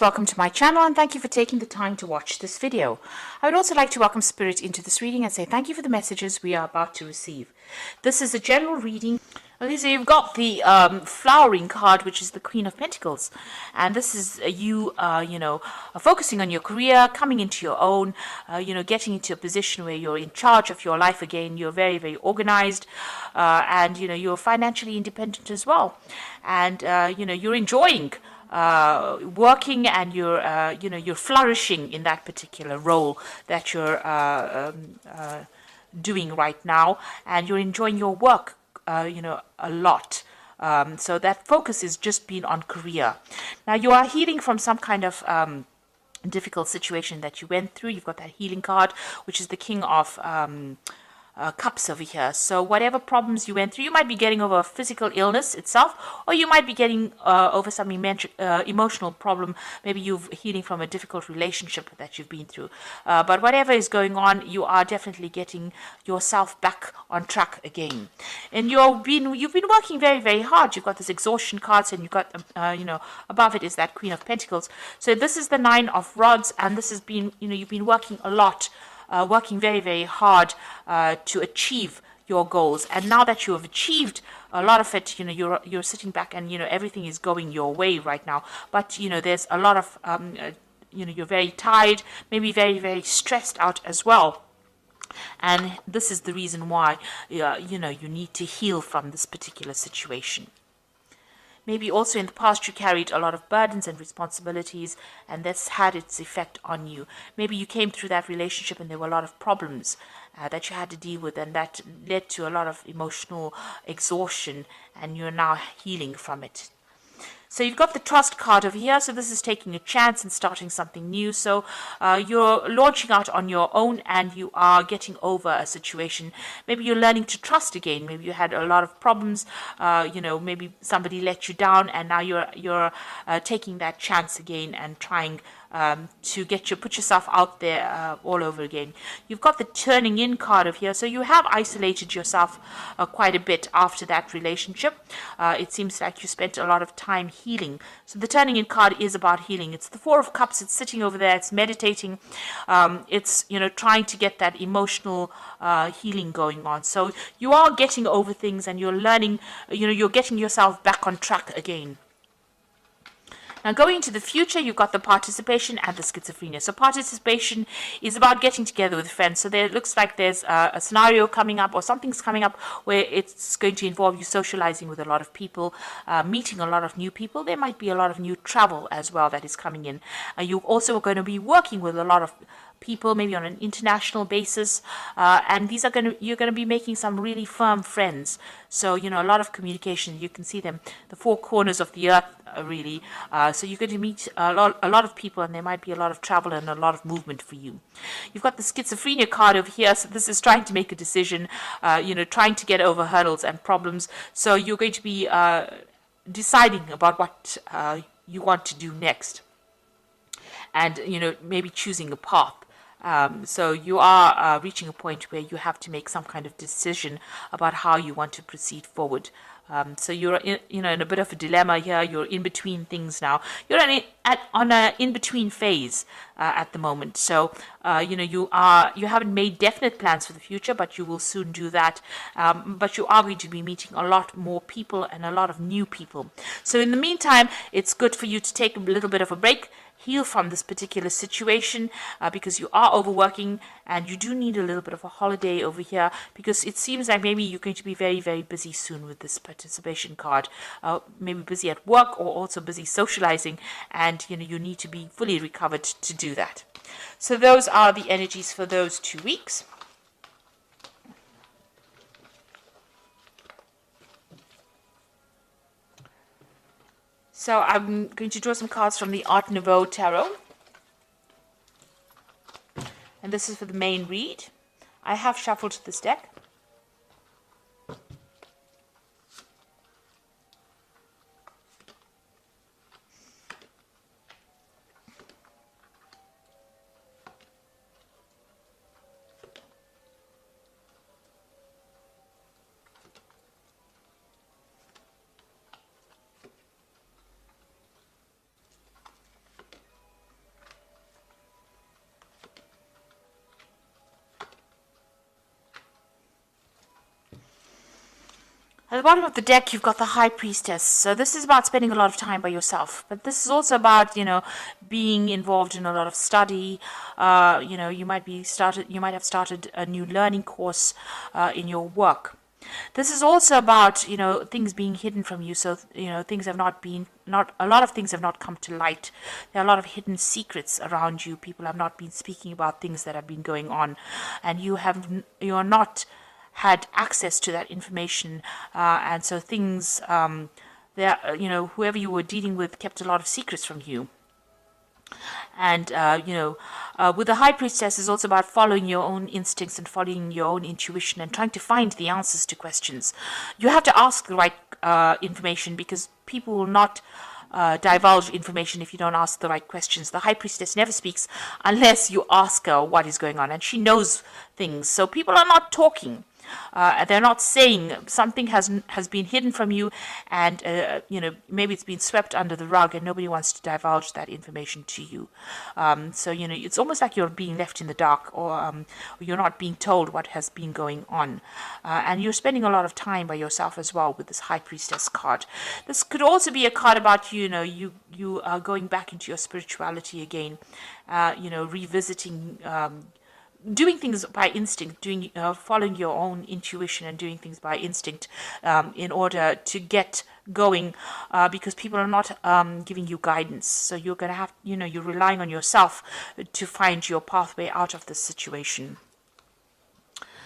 Welcome to my channel and thank you for taking the time to watch this video. I would also like to welcome Spirit into this reading and say thank you for the messages we are about to receive. This is a general reading. Okay, so you've got the flowering card, which is the Queen of Pentacles, and this is you, focusing on your career, coming into your own, getting into a position where you're in charge of your life again. You're very, very organized, and you're financially independent as well, and you're enjoying working, and you're flourishing in that particular role that you're doing right now, and you're enjoying your work a lot. So that focus is just being on career. Now you are healing from some kind of difficult situation that you went through. You've got that healing card, which is the King of Cups over here. So whatever problems you went through, you might be getting over a physical illness itself, or you might be getting over some emotional problem. Maybe you're healing from a difficult relationship that you've been through. But whatever is going on, you are definitely getting yourself back on track again. And you've been working very, very hard. You've got this exhaustion cards, and you've got above it is that Queen of Pentacles. So this is the Nine of Rods, and this has been you've been working a lot. Working very, very hard to achieve your goals, and now that you have achieved a lot of it, you're sitting back, and everything is going your way right now. But there's a lot of you're very tired, maybe very, very stressed out as well. And this is the reason why you need to heal from this particular situation. Maybe also in the past you carried a lot of burdens and responsibilities, and that's had its effect on you. Maybe you came through that relationship and there were a lot of problems that you had to deal with, and that led to a lot of emotional exhaustion, and you're now healing from it. So you've got the Trust card over here. So this is taking a chance and starting something new. So you're launching out on your own, and you are getting over a situation. Maybe you're learning to trust again. Maybe you had a lot of problems. Maybe somebody let you down, and now you're taking that chance again and trying to put yourself out there all over again. You've got the Turning In card over here. So you have isolated yourself quite a bit after that relationship. It seems like you spent a lot of time healing. So the Turning In card is about healing. It's the Four of Cups. It's sitting over there. It's meditating. It's trying to get that emotional healing going on. So you are getting over things, and you're learning. You're getting yourself back on track again. Now, going into the future, you've got the Participation and the Schizophrenia. So participation is about getting together with friends. So there looks like there's a scenario coming up, or something's coming up, where it's going to involve you socializing with a lot of people, meeting a lot of new people. There might be a lot of new travel as well that is coming in. You're also going to be working with a lot of people, maybe on an international basis, and you're going to be making some really firm friends. So a lot of communication. You can see them, the four corners of the earth, really. So you're going to meet a lot of people, and there might be a lot of travel and a lot of movement for you. You've got the Schizophrenia card over here. So this is trying to make a decision, trying to get over hurdles and problems. So you're going to be deciding about what you want to do next, and maybe choosing a path. So you are reaching a point where you have to make some kind of decision about how you want to proceed forward. So you're in a bit of a dilemma here. You're in between things now. You're on an in-between phase at the moment. So you haven't made definite plans for the future, but you will soon do that. But you are going to be meeting a lot more people, and a lot of new people. So in the meantime, it's good for you to take a little bit of a break, heal from this particular situation, because you are overworking, and you do need a little bit of a holiday over here, because it seems like maybe you're going to be very, very busy soon with this Participation card. Maybe busy at work, or also busy socializing, and you need to be fully recovered to do that. So those are the energies for those 2 weeks. So I'm going to draw some cards from the Art Nouveau Tarot. And this is for the main read. I have shuffled this deck. At the bottom of the deck, you've got the High Priestess. So this is about spending a lot of time by yourself. But this is also about, being involved in a lot of study. You might have started a new learning course in your work. This is also about, things being hidden from you. So, things have a lot of things have not come to light. There are a lot of hidden secrets around you. People have not been speaking about things that have been going on, and you are not had access to that information, and so things whoever you were dealing with kept a lot of secrets from you. And with the High Priestess, is also about following your own instincts and following your own intuition and trying to find the answers to questions. You have to ask the right information, because people will not divulge information if you don't ask the right questions. The High Priestess never speaks unless you ask her what is going on, and she knows things. So people are not talking. They're not saying something has been hidden from you, and maybe it's been swept under the rug, and nobody wants to divulge that information to you. So it's almost like you're being left in the dark, or you're not being told what has been going on, and you're spending a lot of time by yourself as well with this High Priestess card. This could also be a card about you are going back into your spirituality again, revisiting. Doing things by instinct, following your own intuition and doing things by instinct in order to get going, because people are not giving you guidance. So you're going to have, you're relying on yourself to find your pathway out of this situation.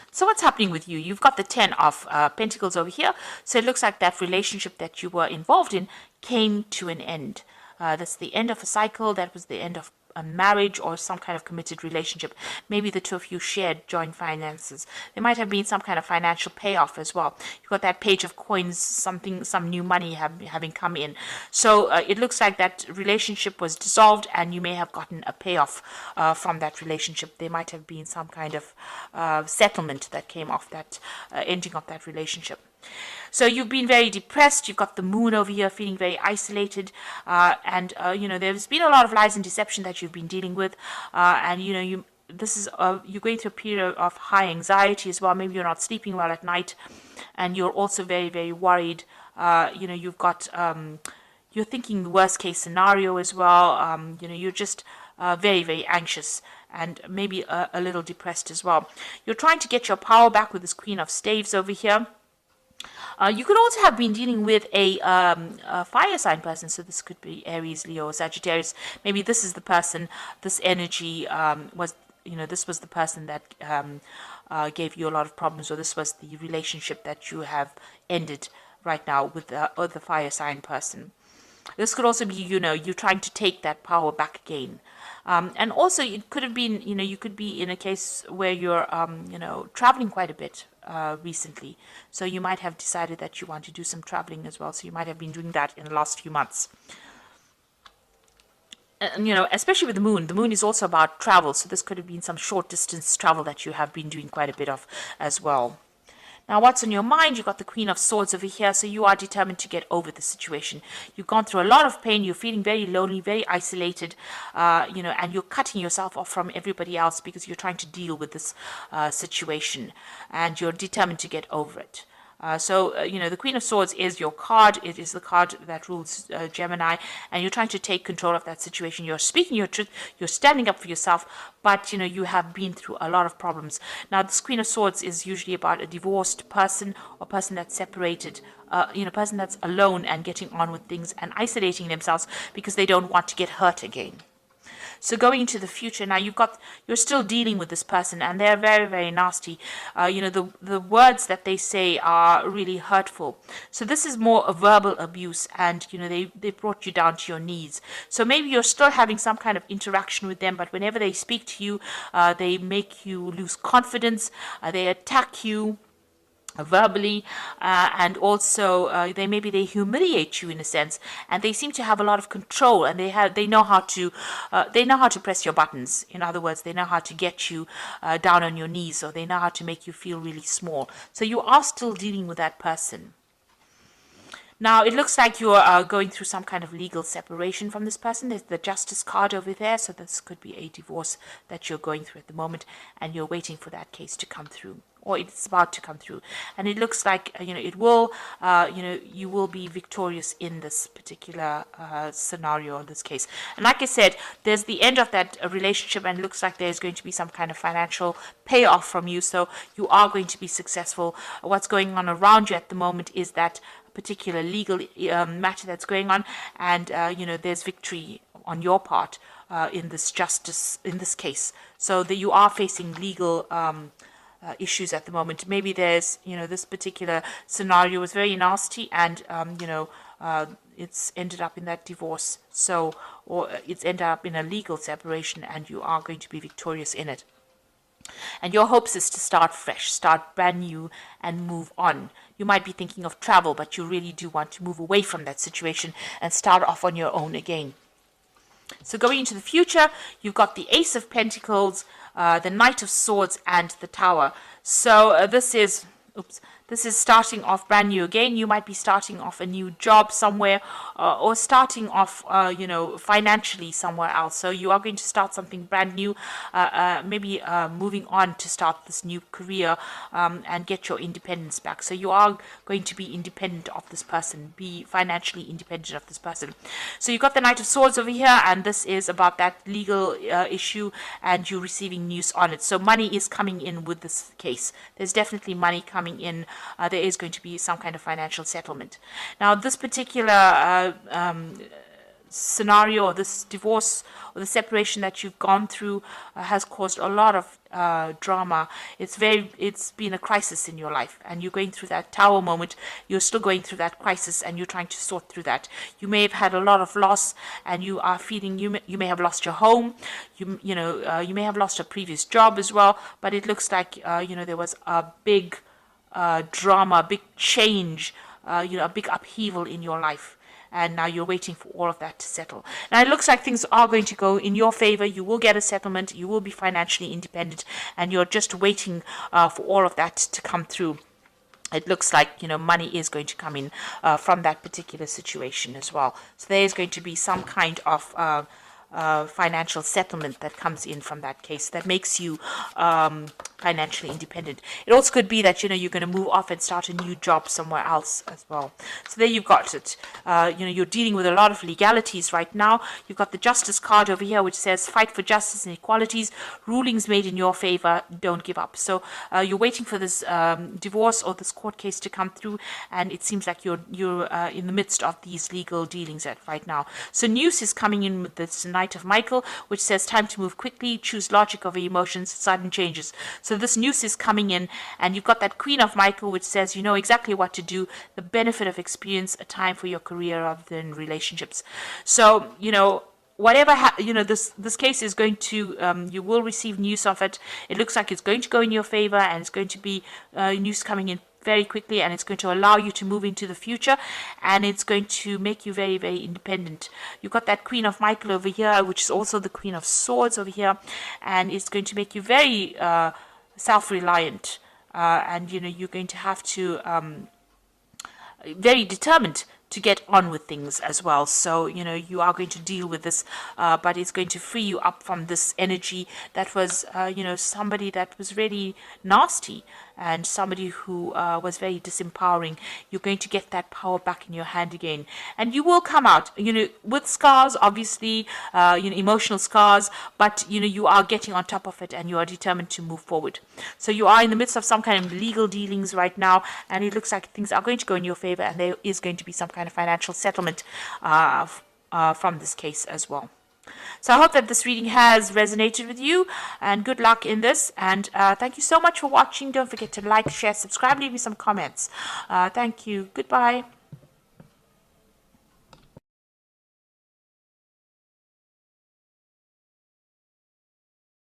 So what's happening with you? You've got the 10 of Pentacles over here. So it looks like that relationship that you were involved in came to an end. That's the end of a cycle. That was the end of a marriage or some kind of committed relationship. Maybe the two of you shared joint finances. There might have been some kind of financial payoff as well. You've got that Page of Coins, some new money having come in. So it looks like that relationship was dissolved, and you may have gotten a payoff from that relationship. There might have been some kind of settlement that came off that ending of that relationship. So you've been very depressed. You've got the Moon over here, feeling very isolated, and there's been a lot of lies and deception that you've been dealing with, and you're going through a period of high anxiety as well. Maybe you're not sleeping well at night, and you're also very, very worried. You've got you're thinking the worst case scenario as well. You're just very, very anxious, and maybe a little depressed as well. You're trying to get your power back with this Queen of Staves over here. You could also have been dealing with a fire sign person. So this could be Aries, Leo, Sagittarius. Maybe this is the person, this energy this was the person that gave you a lot of problems, or this was the relationship that you have ended right now with the fire sign person. This could also be, you're trying to take that power back again. And also it could have been, you could be in a case where you're, traveling quite a bit recently. So you might have decided that you want to do some traveling as well. So you might have been doing that in the last few months. Especially with the Moon. The Moon is also about travel. So this could have been some short distance travel that you have been doing quite a bit of as well. Now, what's on your mind? You've got the Queen of Swords over here, so you are determined to get over the situation. You've gone through a lot of pain. You're feeling very lonely, very isolated, and you're cutting yourself off from everybody else because you're trying to deal with this situation, and you're determined to get over it. The Queen of Swords is your card. It is the card that rules Gemini, and you're trying to take control of that situation. You're speaking your truth. You're standing up for yourself, but, you have been through a lot of problems. Now, this Queen of Swords is usually about a divorced person or person that's separated, person that's alone and getting on with things and isolating themselves because they don't want to get hurt again. So going into the future now, you're still dealing with this person, and they're very, very nasty. The words that they say are really hurtful. So this is more a verbal abuse, and they brought you down to your knees. So maybe you're still having some kind of interaction with them, but whenever they speak to you, they make you lose confidence. They attack you verbally, and also they humiliate you in a sense, and they seem to have a lot of control, and they know how to press your buttons. In other words, they know how to get you down on your knees, or they know how to make you feel really small. So you are still dealing with that person. Now, it looks like you are going through some kind of legal separation from this person. There's the Justice card over there, so this could be a divorce that you're going through at the moment, and you're waiting for that case to come through. or it's about to come through, and it looks like it will, you will be victorious in this particular scenario, in this case. And like I said, there's the end of that relationship, and it looks like there's going to be some kind of financial payoff from you, so you are going to be successful. What's going on around you at the moment is that particular legal matter that's going on, and there's victory on your part in this justice, in this case, so that you are facing legal issues at the moment. Maybe there's, this particular scenario was very nasty, and it's ended up in that divorce, so, or it's ended up in a legal separation, and you are going to be victorious in it. And your hopes is to start fresh, start brand new, and move on. You might be thinking of travel, but you really do want to move away from that situation and start off on your own again. So going into the future, you've got the Ace of Pentacles, the Knight of Swords, and the Tower. So this is starting off brand new again. You might be starting off a new job somewhere, or starting off, financially somewhere else. So you are going to start something brand new, maybe moving on to start this new career and get your independence back. So you are going to be independent of this person, be financially independent of this person. So you've got the Knight of Swords over here, and this is about that legal issue, and you receiving news on it. So money is coming in with this case. There's definitely money coming in. There is going to be some kind of financial settlement. Now, this particular scenario, or this divorce or the separation that you've gone through has caused a lot of drama. It's been a crisis in your life, and you're going through that Tower moment. You're still going through that crisis, and you're trying to sort through that. You may have had a lot of loss, and you are feeling you may have lost your home. You may have lost a previous job as well. But it looks like there was a big drama, a big change, a big upheaval in your life, and now you're waiting for all of that to settle. Now it looks like things are going to go in your favor. You will get a settlement, you will be financially independent, and you're just waiting for all of that to come through. It looks like money is going to come in from that particular situation as well. So there is going to be some kind of financial settlement that comes in from that case that makes you financially independent. It also could be that you're going to move off and start a new job somewhere else as well. So there you've got it. You're dealing with a lot of legalities right now. You've got the Justice card over here, which says fight for justice and equalities, rulings made in your favor, don't give up. So you're waiting for this divorce or this court case to come through, and it seems like you're in the midst of these legal dealings right now. So news is coming in with this Knight of Michael, which says time to move quickly, choose logic over emotions, sudden changes. So this news is coming in, and you've got that Queen of Michael, which says you know exactly what to do, the benefit of experience, a time for your career rather than relationships. So whatever this case is going to, you will receive news of it. It looks like it's going to go in your favor, and it's going to be news coming in very quickly, and it's going to allow you to move into the future, and it's going to make you very, very independent. You've got that Queen of Michael over here, which is also the Queen of Swords over here, and it's going to make you very self-reliant, and you're going to have to very determined to get on with things as well. So you are going to deal with this, but it's going to free you up from this energy that was somebody that was really nasty, and somebody who was very disempowering. You're going to get that power back in your hand again, and you will come out with scars, obviously, emotional scars, but you are getting on top of it, and you are determined to move forward. So you are in the midst of some kind of legal dealings right now, and it looks like things are going to go in your favor, and there is going to be some kind of financial settlement from this case as well. So I hope that this reading has resonated with you, and good luck in this, and thank you so much for watching. Don't forget to like, share, subscribe, leave me some comments. Thank you. Goodbye.